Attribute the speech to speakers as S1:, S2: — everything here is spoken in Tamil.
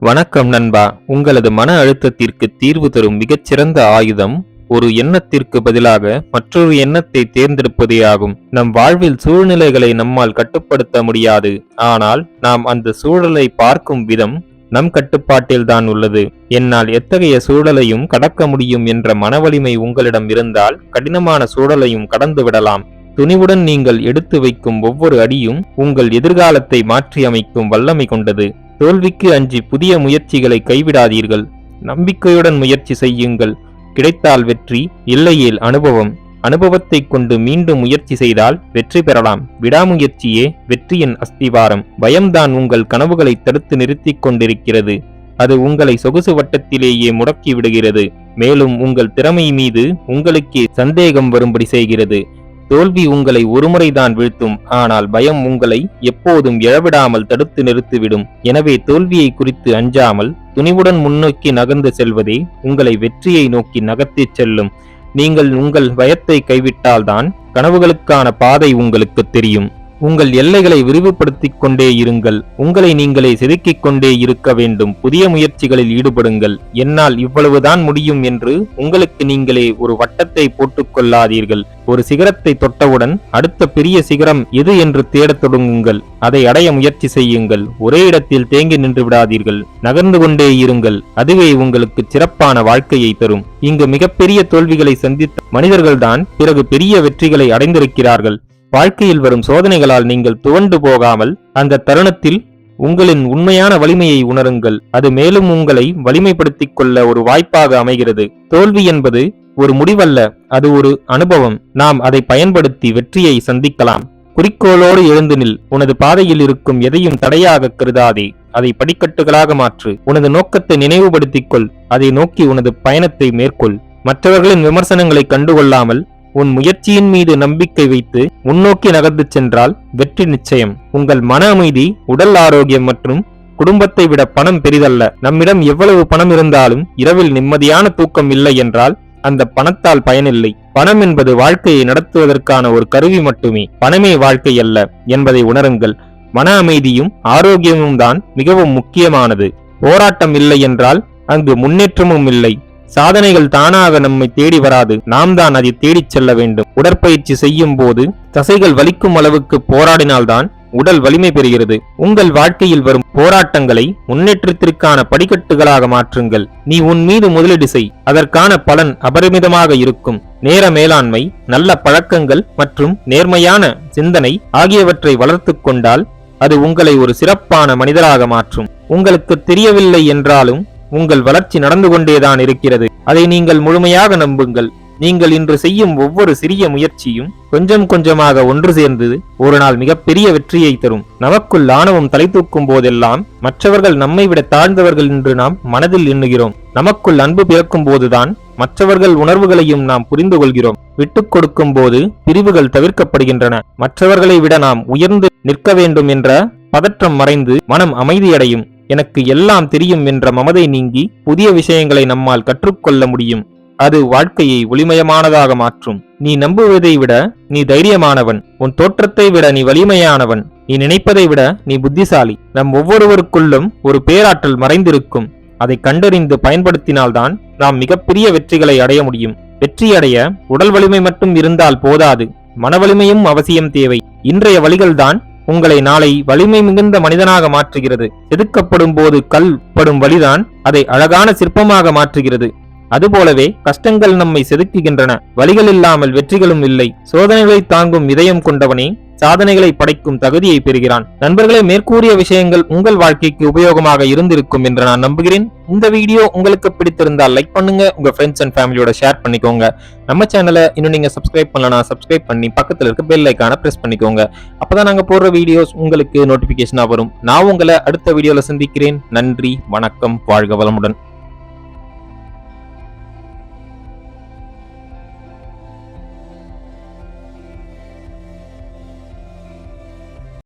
S1: வணக்கம் நண்பா. உங்களது மன அழுத்தத்திற்கு தீர்வு தரும் மிகச்சிறந்த ஆயுதம் ஒரு எண்ணத்திற்கு பதிலாக மற்றொரு எண்ணத்தை தேர்ந்தெடுப்பதே ஆகும். நம் வாழ்வில் சூழ்நிலைகளை நம்மால் கட்டுப்படுத்த முடியாது. ஆனால் நாம் அந்த சூழலை பார்க்கும் விதம் நம் கட்டுப்பாட்டில்தான் உள்ளது. என்னால் எத்தகைய சூழலையும் கடக்க முடியும் என்ற மனவலிமை உங்களிடம் இருந்தால் கடினமான சூழலையும் கடந்து விடலாம். துணிவுடன் நீங்கள் எடுத்து வைக்கும் ஒவ்வொரு அடியும் உங்கள் எதிர்காலத்தை மாற்றி அமைக்கும் வல்லமை கொண்டது. தோல்விக்கு அஞ்சி புதிய முயற்சிகளை கைவிடாதீர்கள். நம்பிக்கையுடன் முயற்சி செய்யுங்கள். கிடைத்தால் வெற்றி, இல்லையேல் அனுபவம். அனுபவத்தை கொண்டு மீண்டும் முயற்சி செய்தால் வெற்றி பெறலாம். விடாமுயற்சியே வெற்றியின் அஸ்திவாரம். பயம்தான் உங்கள் கனவுகளை தடுத்து நிறுத்திக் கொண்டிருக்கிறது. அது உங்களை சொகுசு வட்டத்திலேயே முடக்கி விடுகிறது. மேலும் உங்கள் திறமை மீது உங்களுக்கே சந்தேகம் வரும்படி செய்கிறது. தோல்வி உங்களை ஒருமுறைதான் வீழ்த்தும், ஆனால் பயம் உங்களை எப்போதும் எழவிடாமல் தடுத்து நிறுத்திவிடும். எனவே தோல்வியை குறித்து அஞ்சாமல் துணிவுடன் முன்னோக்கி நகர்ந்து செல்வதே உங்களை வெற்றியை நோக்கி நகர்த்திச் செல்லும். நீங்கள் உங்கள் பயத்தை கைவிட்டால்தான் கனவுகளுக்கான பாதை உங்களுக்கு தெரியும். உங்கள் எல்லைகளை விரிவுபடுத்திக் கொண்டே இருங்கள். உங்களை நீங்களே செதுக்கிக் கொண்டே இருக்க வேண்டும். புதிய முயற்சிகளில் ஈடுபடுங்கள். என்னால் இவ்வளவுதான் முடியும் என்று உங்களுக்கு நீங்களே ஒரு வட்டத்தை போட்டுக் கொள்ளாதீர்கள். ஒரு சிகரத்தை தொட்டவுடன் அடுத்த பெரிய சிகரம் எது என்று தேடத் தொடங்குங்கள். அதை அடைய முயற்சி செய்யுங்கள். ஒரே இடத்தில் தேங்கி நின்று விடாதீர்கள். நகர்ந்து கொண்டே இருங்கள். அதுவே உங்களுக்கு சிறப்பான வாழ்க்கையை தரும். இங்கு மிகப்பெரிய தோல்விகளை சந்தித்த மனிதர்கள்தான் பிறகு பெரிய வெற்றிகளை அடைந்திருக்கிறார்கள். வாழ்க்கையில் வரும் சோதனைகளால் நீங்கள் துவண்டு போகாமல் அந்த தருணத்தில் உங்களின் உண்மையான வலிமையை உணருங்கள். அது மேலும் உங்களை வலிமைப்படுத்திக் கொள்ள ஒரு வாய்ப்பாக அமைகிறது. தோல்வி என்பது ஒரு முடிவல்ல, அது ஒரு அனுபவம். நாம் அதை பயன்படுத்தி வெற்றியை சந்திக்கலாம். குறிக்கோளோடு எழுந்து நில். உனது பாதையில் இருக்கும் எதையும் தடையாக கருதாதே. அதை படிக்கட்டுகளாக மாற்று. உனது நோக்கத்தை நினைவுபடுத்திக் கொள். அதை நோக்கி உனது பயணத்தை மேற்கொள். மற்றவர்களின் விமர்சனங்களை கண்டுகொள்ளாமல் உன் முயற்சியின் மீது நம்பிக்கை வைத்து முன்னோக்கி நகர்ந்து சென்றால் வெற்றி நிச்சயம். உங்கள் மன அமைதி, உடல் ஆரோக்கியம் மற்றும் குடும்பத்தை விட பணம் பெரிதல்ல. நம்மிடம் எவ்வளவு பணம் இருந்தாலும் இரவில் நிம்மதியான தூக்கம் இல்லை என்றால் அந்த பணத்தால் பயனில்லை. பணம் என்பது வாழ்க்கையை நடத்துவதற்கான ஒரு கருவி மட்டுமே. பணமே வாழ்க்கை அல்ல என்பதை உணருங்கள். மன அமைதியும் ஆரோக்கியமும் தான் மிகவும் முக்கியமானது. போராட்டம் இல்லை என்றால் அங்கு முன்னேற்றமும் இல்லை. சாதனைகள் தானாக நம்மை தேடி வராது, நாம் தான் அதை தேடிச் செல்ல வேண்டும். உடற்பயிற்சி செய்யும் போது தசைகள் வலிக்கும் அளவுக்கு போராடினால்தான் உடல் வலிமை பெறுகிறது. உங்கள் வாழ்க்கையில் வரும் போராட்டங்களை முன்னேற்றத்திற்கான படிக்கட்டுகளாக மாற்றுங்கள். நீ உன் மீது முதலீடு செய். அதற்கான பலன் அபரிமிதமாக இருக்கும். நேர மேலாண்மை, நல்ல பழக்கங்கள் மற்றும் நேர்மையான சிந்தனை ஆகியவற்றை வளர்த்துக் கொண்டால் அது உங்களை ஒரு சிறப்பான மனிதராக மாற்றும். உங்களுக்கு தெரியவில்லை என்றாலும் உங்கள் வளர்ச்சி நடந்து கொண்டேதான் இருக்கிறது. அதை நீங்கள் முழுமையாக நம்புங்கள். நீங்கள் இன்று செய்யும் ஒவ்வொரு சிறிய முயற்சியும் கொஞ்சம் கொஞ்சமாக ஒன்று சேர்ந்து ஒரு நாள் மிகப்பெரிய வெற்றியை தரும். நமக்குள் ஆணவம் தலை தூக்கும் போதெல்லாம் மற்றவர்கள் நம்மை விட தாழ்ந்தவர்கள் என்று நாம் மனதில் எண்ணுகிறோம். நமக்குள் அன்பு பிறக்கும் போதுதான் மற்றவர்கள் உணர்வுகளையும் நாம் புரிந்து கொள்கிறோம். விட்டுக் கொடுக்கும் போது பிரிவுகள் தவிர்க்கப்படுகின்றன. மற்றவர்களை விட நாம் உயர்ந்து நிற்க வேண்டும் என்ற பதற்றம் மறைந்து மனம் அமைதியடையும். எனக்கு எல்லாம் தெரியும் என்ற மமதை நீங்கி புதிய விஷயங்களை நம்மால் கற்றுக்கொள்ள முடியும். அது வாழ்க்கையை ஒளிமயமானதாக மாற்றும். நீ நம்புவதை விட நீ தைரியமானவன். உன் தோற்றத்தை விட நீ வலிமையானவன். நீ நினைப்பதை விட நீ புத்திசாலி. நம் ஒவ்வொருவருக்குள்ளும் ஒரு பேராற்றல் மறைந்திருக்கும். அதை கண்டறிந்து பயன்படுத்தினால்தான் நாம் மிகப்பெரிய வெற்றிகளை அடைய முடியும். வெற்றியடைய உடல் வலிமை மட்டும் இருந்தால் போதாது, மன வலிமையும் அவசியம் தேவை. இன்றைய வழிகள்தான் உங்களை நாளை வலிமை மிகுந்த மனிதனாக மாற்றுகிறது. செதுக்கப்படும் போது கல் படும் வழிதான் அதை அழகான சிற்பமாக மாற்றுகிறது. அதுபோலவே கஷ்டங்கள் நம்மை செதுக்குகின்றன. வழிகள் இல்லாமல் வெற்றிகளும் இல்லை. சோதனைகளை தாங்கும் இதயம் கொண்டவனே சாதனைகளை படைக்கும் தகுதியை பெறுகிறான். நண்பர்களே, மேற்கூறிய விஷயங்கள் உங்கள் வாழ்க்கைக்கு உபயோகமாக இருந்திருக்கும் என்று நான் நம்புகிறேன். இந்த வீடியோ உங்களுக்கு பிடித்திருந்தால் லைக் பண்ணுங்க. உங்க ஃப்ரெண்ட்ஸ் அண்ட் ஃபேமிலியோட ஷேர் பண்ணிக்கோங்க. நம்ம சேனலை இன்னும் நீங்க சப்ஸ்கிரைப் பண்ணலனா சப்ஸ்கிரைப் பண்ணி பக்கத்துல இருக்க பெல் ஐகானை பிரஸ் பண்ணிக்கோங்க. அப்பதான் நாங்க போடுற வீடியோஸ் உங்களுக்கு நோட்டிபிகேஷனா வரும். நான் உங்களை அடுத்த வீடியோல சந்திக்கிறேன். நன்றி, வணக்கம், வாழ்க வளமுடன்.